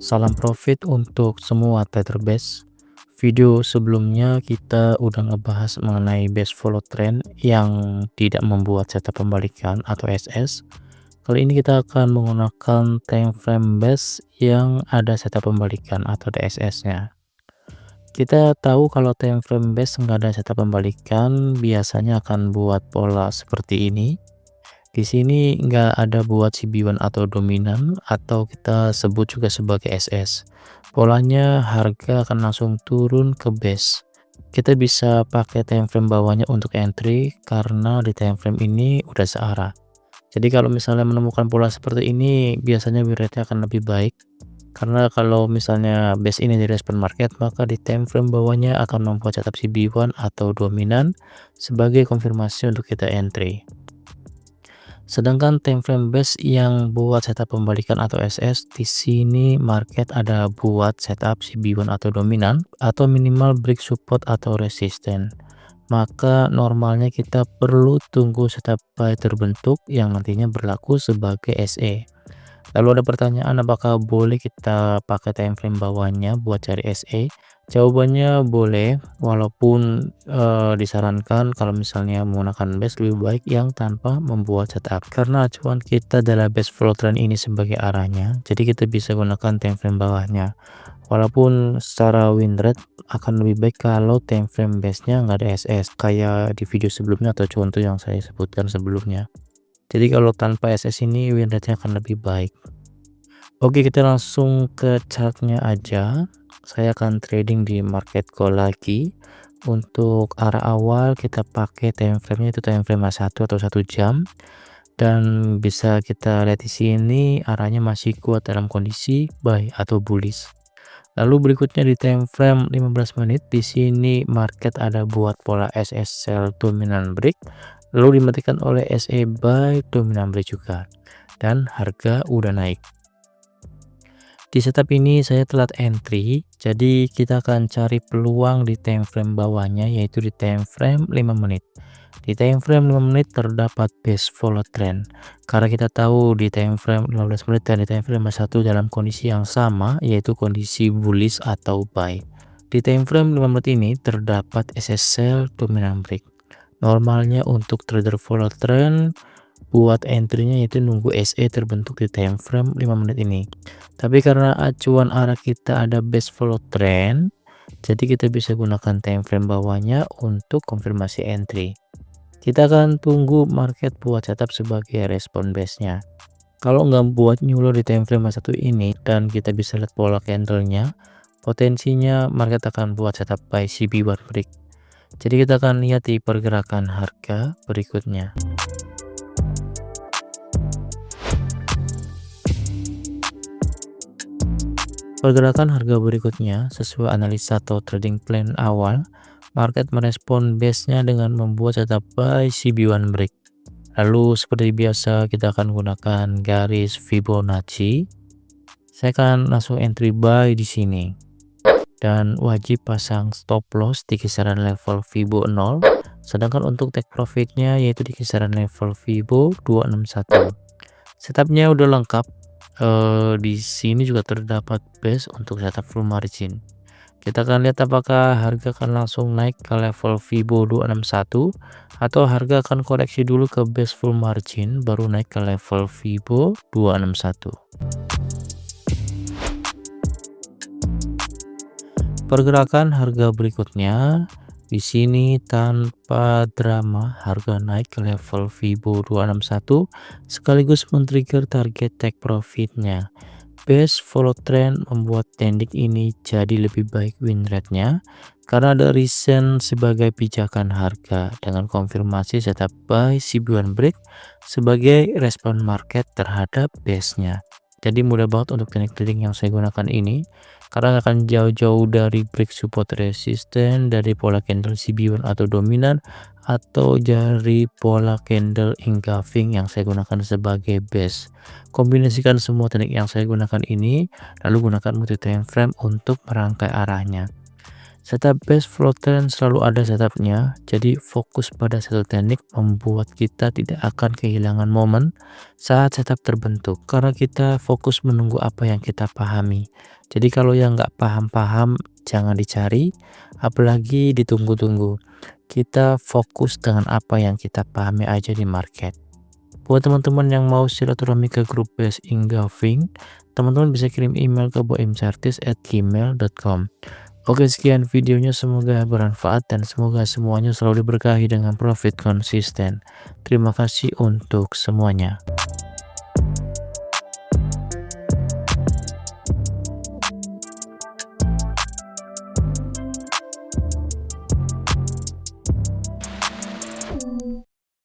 Salam profit untuk semua trader base. Video sebelumnya kita udah ngebahas mengenai base follow trend yang tidak membuat setup pembalikan atau SS. Kali ini kita akan menggunakan time frame base yang ada setup pembalikan atau DSS-nya. Kita tahu kalau time frame base nggak ada setup pembalikan biasanya akan buat pola seperti ini. Di sini nggak ada buat CB1 atau dominan atau kita sebut juga sebagai SS. Polanya harga akan langsung turun ke base. Kita bisa pakai time frame bawahnya untuk entry karena di time frame ini udah searah. Jadi kalau misalnya menemukan pola seperti ini biasanya win rate-nya akan lebih baik. Karena kalau misalnya base ini direspon market maka di time frame bawahnya akan membuat setup CB1 atau dominan sebagai konfirmasi untuk kita entry. Sedangkan time frame base yang buat setup pembalikan atau SS di sini market ada buat setup CB1 atau dominan atau minimal break support atau resisten. Maka normalnya kita perlu tunggu setup buy terbentuk yang nantinya berlaku sebagai SE. Lalu ada pertanyaan apakah boleh kita pakai time frame bawahnya buat cari SE? Jawabannya boleh, walaupun disarankan kalau misalnya menggunakan base lebih baik yang tanpa membuat setup. Karena acuan kita adalah base follow trend ini sebagai arahnya, jadi kita bisa gunakan time frame bawahnya. Walaupun secara win rate akan lebih baik kalau time frame base-nya nggak ada SS kayak di video sebelumnya atau contoh yang saya sebutkan sebelumnya. Jadi kalau tanpa SS ini win rate-nya akan lebih baik. Oke, kita langsung ke chartnya aja. Saya akan trading di market call lagi. Untuk arah awal kita pakai time frame-nya itu time frame 1 atau 1 jam. Dan bisa kita lihat di sini arahnya masih kuat dalam kondisi buy atau bullish. Lalu berikutnya di time frame 15 menit di sini market ada buat pola SS sell dominant break lalu dimatikan oleh SE buy dominant break juga dan harga udah naik. Di setup ini saya telat entry, jadi kita akan cari peluang di time frame bawahnya yaitu di time frame 5 menit. Di time frame 5 menit terdapat base follow trend. Karena kita tahu di time frame 15 menit dan di time frame 1 dalam kondisi yang sama yaitu kondisi bullish atau buy. Di time frame 5 menit ini terdapat SS sell dominant break. Normalnya untuk trader follow trend buat entry-nya yaitu nunggu SE terbentuk di time frame 5 menit ini. Tapi karena acuan arah kita ada base follow trend, jadi kita bisa gunakan time frame bawahnya untuk konfirmasi entry. Kita akan tunggu market buat setup sebagai respon base-nya. Kalau nggak buat nyulo di time frame 1 ini dan kita bisa lihat pola candle-nya, potensinya market akan buat setup buy CB1 break. Jadi kita akan lihat di pergerakan harga berikutnya. Pergerakan harga berikutnya sesuai analisa atau trading plan awal, market merespon base-nya dengan membuat setup buy CB1 break. Lalu seperti biasa kita akan gunakan garis Fibonacci. Saya akan langsung entry buy di sini. Dan wajib pasang stop loss di kisaran level Fibo 0. Sedangkan untuk take profitnya yaitu di kisaran level Fibo 261. Setupnya udah lengkap. Di sini juga terdapat base untuk setup full margin. Kita akan lihat apakah harga akan langsung naik ke level Fibo 261 atau harga akan koreksi dulu ke base full margin baru naik ke level Fibo 261. Pergerakan harga berikutnya di sini tanpa drama harga naik ke level Fibo 261 sekaligus men-trigger target take profitnya. Base follow trend membuat teknik ini jadi lebih baik win rate-nya karena ada reason sebagai pijakan harga dengan konfirmasi setup buy CB1 break sebagai respon market terhadap base-nya. Jadi mudah banget untuk teknik trading yang saya gunakan ini karena akan jauh-jauh dari break support resisten, dari pola candle CB1 atau dominan, atau dari pola candle engulfing yang saya gunakan sebagai base. Kombinasikan semua teknik yang saya gunakan ini, lalu gunakan multi time frame untuk merangkai arahnya. Setup base flow trend selalu ada setupnya, jadi fokus pada satu teknik membuat kita tidak akan kehilangan momen saat setup terbentuk, karena kita fokus menunggu apa yang kita pahami. Jadi kalau yang nggak paham-paham jangan dicari, apalagi ditunggu-tunggu. Kita fokus dengan apa yang kita pahami aja di market. Buat teman-teman yang mau silaturahmi ke grup base Ingaving, teman-teman bisa kirim email ke boimsertis@gmail.com. Oke, sekian videonya, semoga bermanfaat dan semoga semuanya selalu diberkahi dengan profit konsisten. Terima kasih untuk semuanya.